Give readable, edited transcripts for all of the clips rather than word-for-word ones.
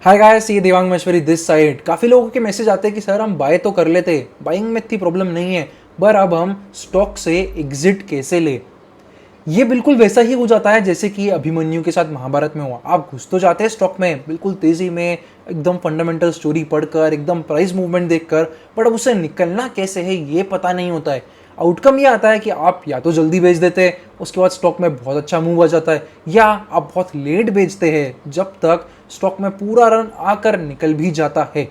Hi guys, ये Devang Maheshwari this side. काफ़ी लोगों के मैसेज आते हैं कि सर हम बाय तो कर लेते, बाइंग में इतनी प्रॉब्लम नहीं है, पर अब हम स्टॉक से एग्जिट कैसे ले। ये बिल्कुल वैसा ही हो जाता है जैसे कि अभिमन्यु के साथ महाभारत में हुआ। आप घुस तो जाते हैं स्टॉक में बिल्कुल तेजी में, एकदम फंडामेंटल स्टोरी पढ़कर, एकदम प्राइस मूवमेंट देखकर, पर अब उसे निकलना कैसे है ये पता नहीं होता है। आउटकम ये आता है कि आप या तो जल्दी बेच देते हैं, उसके बाद स्टॉक में बहुत अच्छा मूव आ जाता है, या आप बहुत लेट बेचते हैं जब तक स्टॉक में पूरा रन आकर निकल भी जाता है।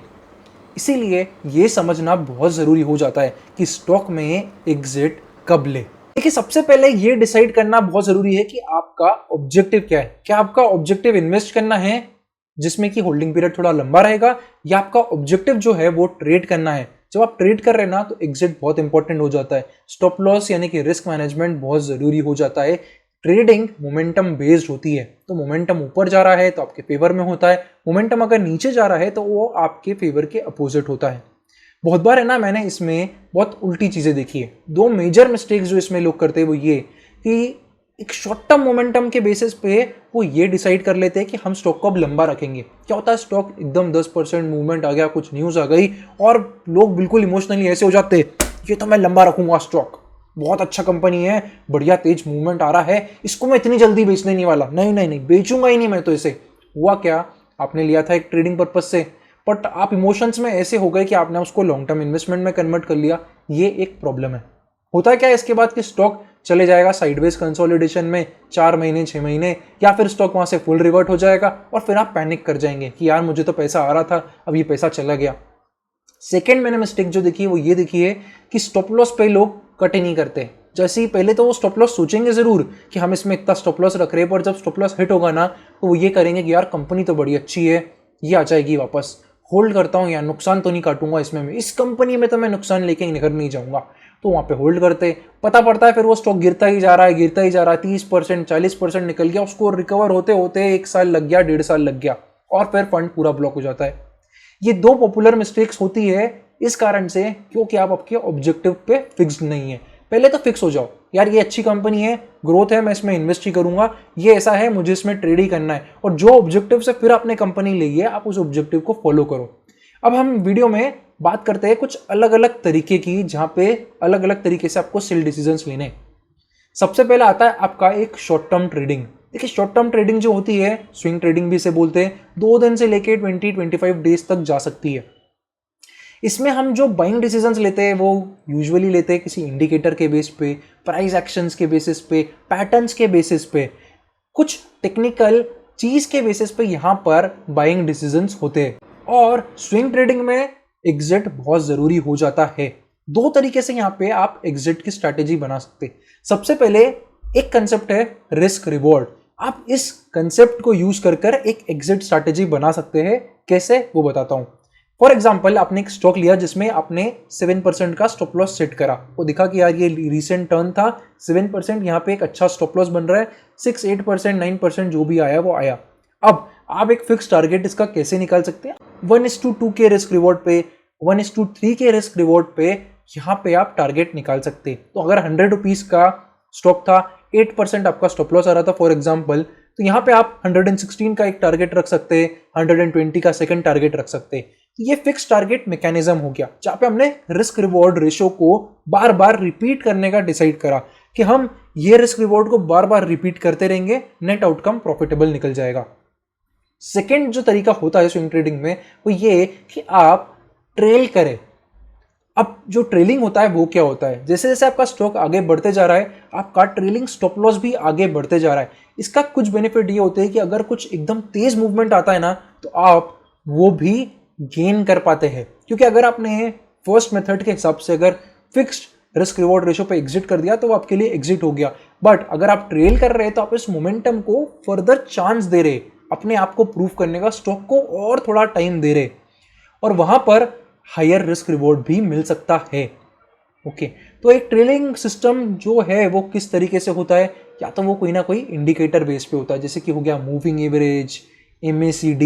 इसीलिए ये समझना बहुत ज़रूरी हो जाता है कि स्टॉक में एग्जिट कब ले। देखिए, सबसे पहले ये डिसाइड करना बहुत ज़रूरी है कि आपका ऑब्जेक्टिव क्या है। क्या आपका ऑब्जेक्टिव इन्वेस्ट करना है जिसमें कि होल्डिंग पीरियड थोड़ा लंबा रहेगा, या आपका ऑब्जेक्टिव जो है वो ट्रेड करना है। जब आप ट्रेड कर रहे हैं ना, तो एग्जिट बहुत इंपॉर्टेंट हो जाता है। स्टॉप लॉस यानी कि रिस्क मैनेजमेंट बहुत ज़रूरी हो जाता है। ट्रेडिंग मोमेंटम बेस्ड होती है, तो मोमेंटम ऊपर जा रहा है तो आपके फेवर में होता है, मोमेंटम अगर नीचे जा रहा है तो वो आपके फेवर के अपोजिट होता है। बहुत बार है ना, मैंने इसमें बहुत उल्टी चीज़ें देखी है। दो मेजर मिस्टेक्स जो इसमें लोग करते हैं वो ये कि एक शॉर्ट टर्म मोमेंटम के बेसिस पे वो ये डिसाइड कर लेते हैं कि हम स्टॉक को अब लंबा रखेंगे। क्या होता है, स्टॉक एकदम 10% मूवमेंट आ गया, कुछ न्यूज़ आ गई और लोग बिल्कुल इमोशनली ऐसे हो जाते हैं, ये तो मैं लंबा रखूंगा, स्टॉक बहुत अच्छा कंपनी है, बढ़िया तेज मूवमेंट आ रहा है, इसको मैं इतनी जल्दी बेचने नहीं वाला, नहीं नहीं नहीं बेचूंगा ही नहीं मैं तो इसे। हुआ क्या, आपने लिया था एक ट्रेडिंग पर्पज से, बट आप इमोशंस में ऐसे हो गए कि आपने उसको लॉन्ग टर्म इन्वेस्टमेंट में कन्वर्ट कर लिया। ये एक प्रॉब्लम है। होता है क्या इसके बाद कि स्टॉक चले जाएगा साइडवेज कंसोलिडेशन में 4 महीने 6 महीने, या फिर स्टॉक वहां से फुल रिवर्ट हो जाएगा और फिर आप पैनिक कर जाएंगे कि यार मुझे तो पैसा आ रहा था, अब ये पैसा चला गया। सेकेंड मैंने मिस्टेक जो देखी है वो ये देखी है कि स्टॉप लॉस पे लोग कट ही नहीं करते। जैसे ही पहले तो वो स्टॉप लॉस सोचेंगे जरूर कि हम इसमें इतना स्टॉप लॉस रख रहे हैं, पर जब स्टॉप लॉस हिट होगा ना तो वो ये करेंगे कि यार कंपनी तो बड़ी अच्छी है, ये आ जाएगी वापस, होल्ड करता हूँ यार, नुकसान तो नहीं काटूंगा इसमें, मैं इस कंपनी में तो मैं नुकसान लेके निकल नहीं जाऊंगा। तो वहाँ पे होल्ड करते, पता पड़ता है फिर वो स्टॉक गिरता ही जा रहा है, गिरता ही जा रहा है, 30% 40% निकल गया, उसको रिकवर होते होते 1 साल लग गया, 1.5 साल लग गया, और फिर फंड पूरा ब्लॉक हो जाता है। ये दो पॉपुलर मिस्टेक्स होती है इस कारण से क्योंकि आप आपके ऑब्जेक्टिव पे फिक्स्ड नहीं है। पहले तो फिक्स हो जाओ, यार ये अच्छी कंपनी है, ग्रोथ है, मैं इसमें इन्वेस्ट ही करूंगा, ये ऐसा है, मुझे इसमें ट्रेड ही करना है, और जो ऑब्जेक्टिव से फिर आपने कंपनी ली है आप उस ऑब्जेक्टिव को फॉलो करो। अब हम वीडियो में बात करते हैं कुछ अलग अलग तरीके की, जहां पे अलग अलग तरीके से आपको सेल डिसीजंस लेने। सबसे पहला आता है आपका एक शॉर्ट टर्म ट्रेडिंग। देखिए, शॉर्ट टर्म ट्रेडिंग जो होती है, स्विंग ट्रेडिंग भी इसे बोलते हैं, 2 दिन से लेके 20-25 डेज तक जा सकती है। इसमें हम जो बाइंग डिसीजंस लेते हैं वो यूजुअली लेते हैं किसी इंडिकेटर के बेस पे, प्राइस एक्शंस के बेसिस पे, पैटर्न्स के बेसिस पे, कुछ टेक्निकल चीज के बेसिस पे यहाँ पर बाइंग डिसीजंस होते हैं। और स्विंग ट्रेडिंग में एग्जिट बहुत जरूरी हो जाता है। दो तरीके से यहाँ पे आप एग्जिट की स्ट्रैटेजी बना सकते हैं। सबसे पहले एक कंसेप्ट है रिस्क रिवॉर्ड। आप इस कंसेप्ट को यूज कर एक एग्जिट स्ट्रैटेजी बना सकते हैं। कैसे, वो बताता हूं। फॉर एग्जाम्पल, आपने एक स्टॉक लिया जिसमें आपने 7% का स्टॉप लॉस सेट करा, वो दिखा कि यार ये रीसेंट टर्न था, 7% यहाँ पे एक अच्छा स्टॉप लॉस बन रहा है, 6-8% 9% जो भी आया वो आया। अब आप एक फिक्स टारगेट इसका कैसे निकाल सकते हैं, 1:2 के रिस्क रिवॉर्ड पे, 1:3 के रिस्क रिवॉर्ड पे यहाँ पे आप टारगेट निकाल सकते हैं। तो अगर 100 रुपीज का स्टॉक था, 8% आपका स्टॉप लॉस आ रहा था फॉर एग्जाम्पल, तो यहाँ पे आप 116 का एक टारगेट रख सकते हैं, 120 का सेकंड टारगेट रख सकते हैं। तो ये फिक्स टारगेट मैकेनिज्म हो गया, जहाँ पे हमने रिस्क रिवॉर्ड रेशो को बार बार रिपीट करने का डिसाइड करा कि हम ये रिस्क रिवॉर्ड को बार बार रिपीट करते रहेंगे, नेट आउटकम प्रॉफिटेबल निकल जाएगा। सेकेंड जो तरीका होता है स्विंग ट्रेडिंग में वो ये कि आप ट्रेल करें। अब जो ट्रेलिंग होता है वो क्या होता है, जैसे जैसे आपका स्टॉक आगे बढ़ते जा रहा है आपका ट्रेलिंग स्टॉप लॉस भी आगे बढ़ते जा रहा है। इसका कुछ बेनिफिट ये होते हैं कि अगर कुछ एकदम तेज मूवमेंट आता है ना तो आप वो भी गेन कर पाते हैं, क्योंकि अगर आपने फर्स्ट मेथड के हिसाब से अगर फिक्स्ड रिस्क रिवॉर्ड रेशो पे एग्जिट कर दिया तो वो आपके लिए एग्जिट हो गया। बट अगर आप ट्रेल कर रहे हैं तो आप इस मोमेंटम को फर्दर चांस दे रहे, अपने आप को प्रूव करने का, स्टॉक को और थोड़ा टाइम दे रहे, और वहां पर हायर रिस्क रिवॉर्ड भी मिल सकता है। ओके, तो एक ट्रेलिंग सिस्टम जो है वो किस तरीके से होता है, या तो वो कोई ना कोई इंडिकेटर बेस पे होता है, जैसे कि हो गया मूविंग एवरेज, MACD,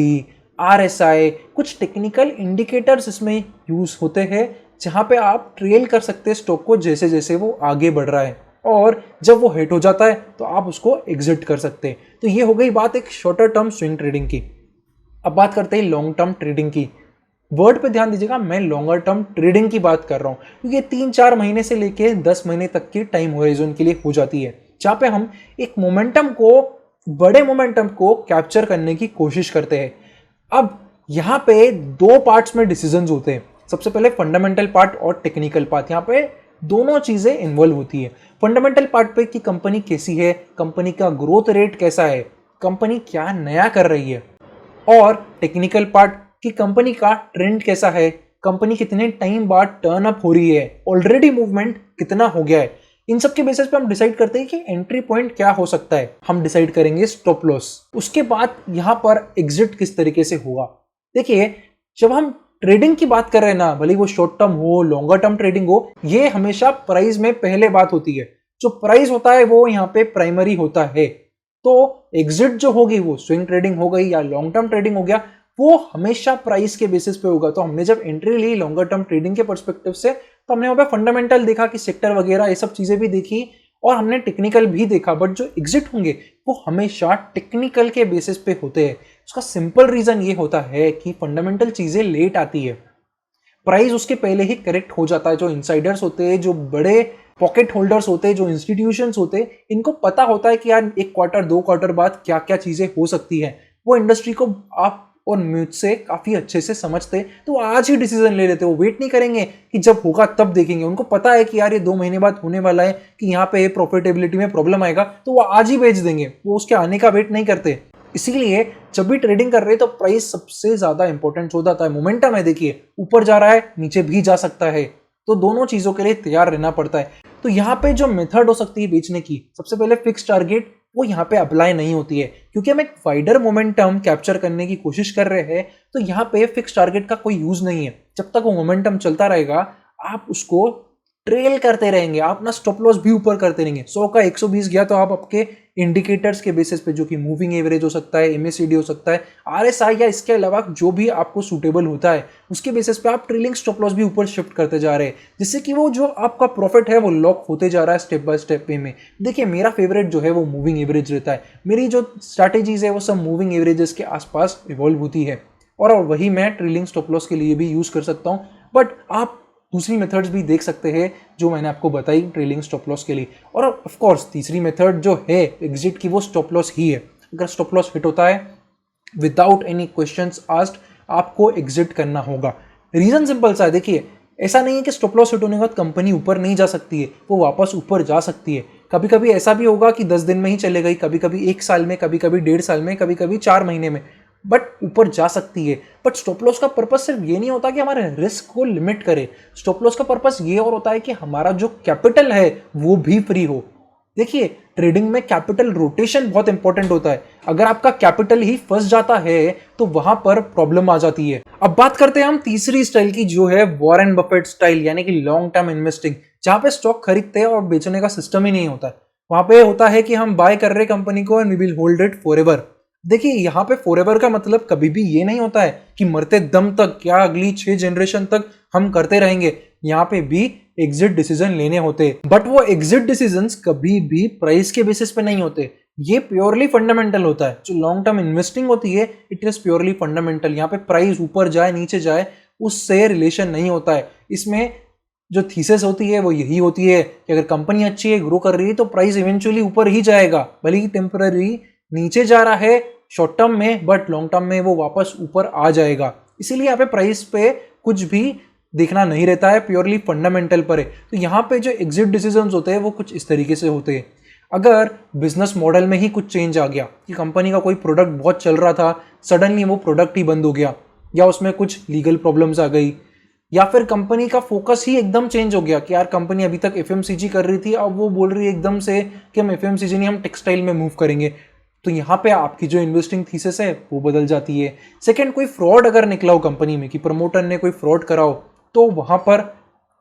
RSI, कुछ टेक्निकल इंडिकेटर्स इसमें यूज होते हैं जहां पे आप ट्रेल कर सकते हैं स्टॉक को जैसे जैसे वो आगे बढ़ रहा है, और जब वो हिट हो जाता है तो आप उसको एग्जिट कर सकते हैं। तो ये हो गई बात एक शॉर्टर टर्म स्विंग ट्रेडिंग की। अब बात करते हैं लॉन्ग टर्म ट्रेडिंग की। वर्ड पे ध्यान दीजिएगा, मैं लॉन्गर टर्म ट्रेडिंग की बात कर रहा हूँ, क्योंकि ये 3-4 महीने से लेके 10 महीने तक की टाइम होराइजन के लिए हो जाती है, जहाँ पे हम एक मोमेंटम को, बड़े मोमेंटम को कैप्चर करने की कोशिश करते हैं। अब यहाँ पे दो पार्ट्स में डिसीजंस होते हैं। सबसे पहले फंडामेंटल पार्ट और टेक्निकल पार्ट, यहाँ पे दोनों चीजें इन्वॉल्व होती है। फंडामेंटल पार्ट पे कि कंपनी कैसी है, कंपनी का ग्रोथ रेट कैसा है, कंपनी क्या नया कर रही है, और टेक्निकल पार्ट कि कंपनी का ट्रेंड कैसा है, कंपनी कितने टाइम बाद टर्न अप हो रही है, ऑलरेडी मूवमेंट कितना हो गया है। इन सब के बेसिस पे हम डिसाइड करते हैं कि एंट्री पॉइंट क्या हो सकता है। हम डिसाइड करेंगे स्टॉप लॉस, उसके बाद यहाँ पर एग्जिट किस तरीके से होगा। देखिए, जब हम ट्रेडिंग की बात कर रहे हैं ना, भले वो शॉर्ट टर्म हो, लॉन्गर टर्म ट्रेडिंग हो, ये हमेशा प्राइस में पहले बात होती है। जो प्राइस होता है वो यहाँ पे प्राइमरी होता है। तो एग्जिट जो होगी वो स्विंग ट्रेडिंग हो गई या लॉन्ग टर्म ट्रेडिंग हो गया, वो हमेशा प्राइस के बेसिस पे होगा। तो हमने जब एंट्री ली लॉन्गर टर्म ट्रेडिंग के पर्सपेक्टिव से, तो हमने वहां पे फंडामेंटल देखा कि सेक्टर वगैरह ये सब चीजें भी देखी, और हमने टेक्निकल भी देखा। बट जो एग्जिट होंगे वो हमेशा टेक्निकल के बेसिस पे होते हैं। उसका सिंपल रीजन ये होता है कि फंडामेंटल चीजें लेट आती है, प्राइस उसके पहले ही करेक्ट हो जाता है। जो इनसाइडर्स होते हैं, जो बड़े पॉकेट होल्डर्स होते हैं, जो इंस्टीट्यूशंस होते हैं, इनको पता होता है कि यार 1 क्वार्टर 2 क्वार्टर बाद क्या क्या चीजें हो सकती है। वो इंडस्ट्री को आप और मुझसे काफी अच्छे से समझते, तो आज ही डिसीजन ले लेते। वो वेट नहीं करेंगे कि जब होगा तब देखेंगे। उनको पता है कि यार ये 2 महीने बाद होने वाला है, कि यहाँ पे प्रॉफिटेबिलिटी में प्रॉब्लम आएगा, तो वो आज ही बेच देंगे। वो उसके आने का वेट नहीं करते। इसीलिए जब भी ट्रेडिंग कर रहे हैं तो प्राइस सबसे ज्यादा इंपॉर्टेंट हो जाता है। मोमेंटम है, देखिए ऊपर जा रहा है, नीचे भी जा सकता है, तो दोनों चीजों के लिए तैयार रहना पड़ता है। तो यहाँ पे जो मेथड हो सकती है बेचने की, सबसे पहले फिक्स टारगेट वो यहाँ पे अप्लाई नहीं होती है, क्योंकि हम एक वाइडर मोमेंटम कैप्चर करने की कोशिश कर रहे हैं। तो यहाँ पे फिक्स टारगेट का कोई यूज नहीं है। जब तक वो मोमेंटम चलता रहेगा, आप उसको ट्रेल करते रहेंगे, आप ना स्टॉप लॉस भी ऊपर करते रहेंगे। 100 का 120 गया तो आप आपके इंडिकेटर्स के बेसिस पे, जो कि मूविंग एवरेज हो सकता है, एमएसीडी हो सकता है, आरएसआई, या इसके अलावा जो भी आपको सूटेबल होता है, उसके बेसिस पे आप ट्रेलिंग स्टॉप लॉस भी ऊपर शिफ्ट करते जा रहे हैं, जिससे कि वो जो आपका प्रॉफिट है वो लॉक होते जा रहा है स्टेप बाय स्टेप वे में। देखिए, मेरा फेवरेट जो है वो मूविंग एवरेज रहता है। मेरी जो स्ट्रैटेजीज है वो सब मूविंग एवरेजेस के आसपास इवॉल्व होती है, और वही मैं ट्रेलिंग स्टॉप लॉस के लिए भी यूज कर सकता हूँ। बट आप दूसरी मेथड्स भी देख सकते हैं जो मैंने आपको बताई ट्रेलिंग स्टॉप लॉस के लिए। और ऑफ कोर्स तीसरी मेथड जो है एग्जिट की, वो स्टॉप लॉस ही है। अगर स्टॉप लॉस हिट होता है, विदाउट एनी क्वेश्चंस आस्क्ड आपको एग्जिट करना होगा। रीजन सिंपल सा है। देखिए, ऐसा नहीं है कि स्टॉप लॉस हिट होने के बाद कंपनी ऊपर नहीं जा सकती है, वो वापस ऊपर जा सकती है। कभी कभी ऐसा भी होगा कि 10 दिन में ही चले गई, कभी कभी 1 साल में, कभी कभी 1.5 साल में, कभी कभी 4 महीने में, बट ऊपर जा सकती है। बट स्टॉप लॉस का पर्पस सिर्फ ये नहीं होता कि हमारे रिस्क को लिमिट करे। स्टॉप लॉस का पर्पस ये और होता है कि हमारा जो कैपिटल है वो भी फ्री हो। देखिए, ट्रेडिंग में कैपिटल रोटेशन बहुत इंपॉर्टेंट होता है। अगर आपका कैपिटल ही फंस जाता है तो वहां पर प्रॉब्लम आ जाती है। अब बात करते हैं हम तीसरी स्टाइल की, जो है वॉरेन बफेट स्टाइल, यानी कि लॉन्ग टर्म इन्वेस्टिंग, जहां पे स्टॉक खरीदते हैं और बेचने का सिस्टम ही नहीं होता है। वहां पे होता है कि हम बाय कर रहे कंपनी को and we will hold it forever. देखिए, यहाँ पे फॉरएवर का मतलब कभी भी ये नहीं होता है कि मरते दम तक, क्या अगली 6 जनरेशन तक हम करते रहेंगे। यहाँ पे भी एग्जिट डिसीजन लेने होते, बट वो एग्जिट डिसीजंस कभी भी प्राइस के बेसिस पे नहीं होते। ये प्योरली फंडामेंटल होता है। जो लॉन्ग टर्म इन्वेस्टिंग होती है, इट इज प्योरली फंडामेंटल। यहाँ पे प्राइस ऊपर जाए नीचे जाए उससे रिलेशन नहीं होता है। इसमें जो थीसिस होती है वो यही होती है कि अगर कंपनी अच्छी है, ग्रो कर रही है, तो प्राइस इवेंचुअली ऊपर ही जाएगा, भले ही टेम्पररी नीचे जा रहा है शॉर्ट टर्म में, बट लॉन्ग टर्म में वो वापस ऊपर आ जाएगा। इसीलिए यहाँ पे प्राइस पे कुछ भी देखना नहीं रहता है, प्योरली फंडामेंटल पर है। तो यहाँ पे जो एग्जिट डिसीजंस होते हैं वो कुछ इस तरीके से होते हैं। अगर बिजनेस मॉडल में ही कुछ चेंज आ गया, कि कंपनी का कोई प्रोडक्ट बहुत चल रहा था, सडनली वो प्रोडक्ट ही बंद हो गया, या उसमें कुछ लीगल प्रॉब्लम्स आ गई, या फिर कंपनी का फोकस ही एकदम चेंज हो गया कि यार कंपनी अभी तक एफएमसीजी कर रही थी, अब वो बोल रही है एकदम से कि हम एफएमसीजी नहीं, हम टेक्सटाइल में मूव करेंगे, तो यहाँ पे आपकी जो इन्वेस्टिंग थीसिस है वो बदल जाती है। सेकंड, कोई फ्रॉड अगर निकला हो कंपनी में, कि प्रमोटर ने कोई फ्रॉड करा हो, तो वहां पर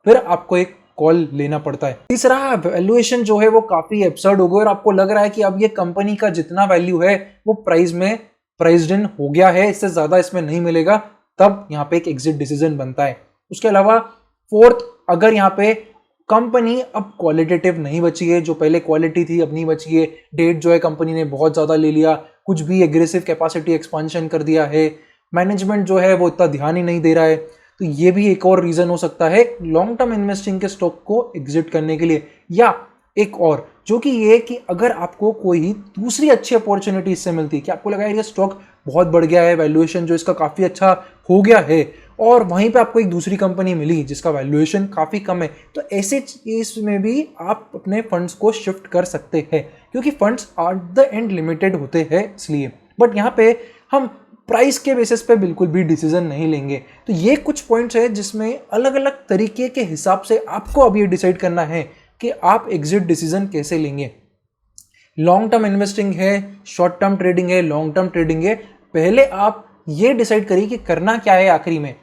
फिर आपको एक कॉल लेना पड़ता है। तीसरा, वैल्यूएशन जो है वो काफी एब्सर्ड हो गया और आपको लग रहा है कि अब ये कंपनी का जितना वैल्यू है वो प्राइस में प्राइस्ड इन हो गया है, इससे ज्यादा इसमें नहीं मिलेगा, तब यहाँ पे एक एग्जिट डिसीजन बनता है। उसके अलावा फोर्थ, अगर यहाँ पे कंपनी अब क्वालिटेटिव नहीं बची है, जो पहले क्वालिटी थी अब नहीं बची है, डेट जो है कंपनी ने बहुत ज्यादा ले लिया, कुछ भी एग्रेसिव कैपेसिटी एक्सपांशन कर दिया है, मैनेजमेंट जो है वो इतना ध्यान ही नहीं दे रहा है। तो ये भी एक और रीजन हो सकता है लॉन्ग टर्म इन्वेस्टिंग के स्टॉक को एग्जिट करने के लिए। या एक और जो कि ये कि अगर आपको कोई दूसरी अच्छी अपॉर्चुनिटी इससे मिलती है कि आपको लगा ये स्टॉक बहुत बढ़ गया है, वैल्यूएशन जो इसका काफ़ी अच्छा हो गया है, और वहीं पे आपको एक दूसरी कंपनी मिली जिसका वैल्यूएशन काफ़ी कम है, तो ऐसे केस में भी आप अपने फंड्स को शिफ्ट कर सकते हैं, क्योंकि funds at the end limited होते हैं इसलिए। बट यहाँ पे हम प्राइस के बेसिस पे बिल्कुल भी डिसीजन नहीं लेंगे। तो ये कुछ पॉइंट्स है जिसमें अलग अलग तरीके के हिसाब से आपको अब ये डिसाइड करना है कि आप एग्जिट डिसीजन कैसे लेंगे। लॉन्ग टर्म इन्वेस्टिंग है, शॉर्ट टर्म ट्रेडिंग है, लॉन्ग टर्म ट्रेडिंग है, पहले आप ये डिसाइड करिए कि करना क्या है आखिरी में।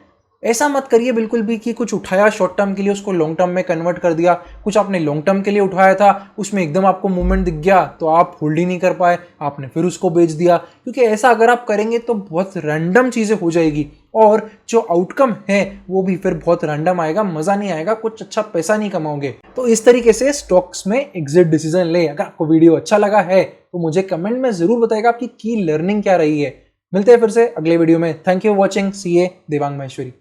ऐसा मत करिए बिल्कुल भी कि कुछ उठाया शॉर्ट टर्म के लिए उसको लॉन्ग टर्म में कन्वर्ट कर दिया, कुछ आपने लॉन्ग टर्म के लिए उठाया था उसमें एकदम आपको मूवमेंट दिख गया तो आप होल्ड ही नहीं कर पाए, आपने फिर उसको बेच दिया। क्योंकि ऐसा अगर आप करेंगे तो बहुत रैंडम चीज़ें हो जाएगी और जो आउटकम है वो भी फिर बहुत रैंडम आएगा, मज़ा नहीं आएगा, कुछ अच्छा पैसा नहीं कमाओगे। तो इस तरीके से स्टॉक्स में एग्जिट डिसीजन ले। अगर आपको वीडियो अच्छा लगा है तो मुझे कमेंट में ज़रूर बताएगा आपकी की लर्निंग क्या रही है। मिलते हैं फिर से अगले वीडियो में। Thank you watching. C A Devang Maheshwari.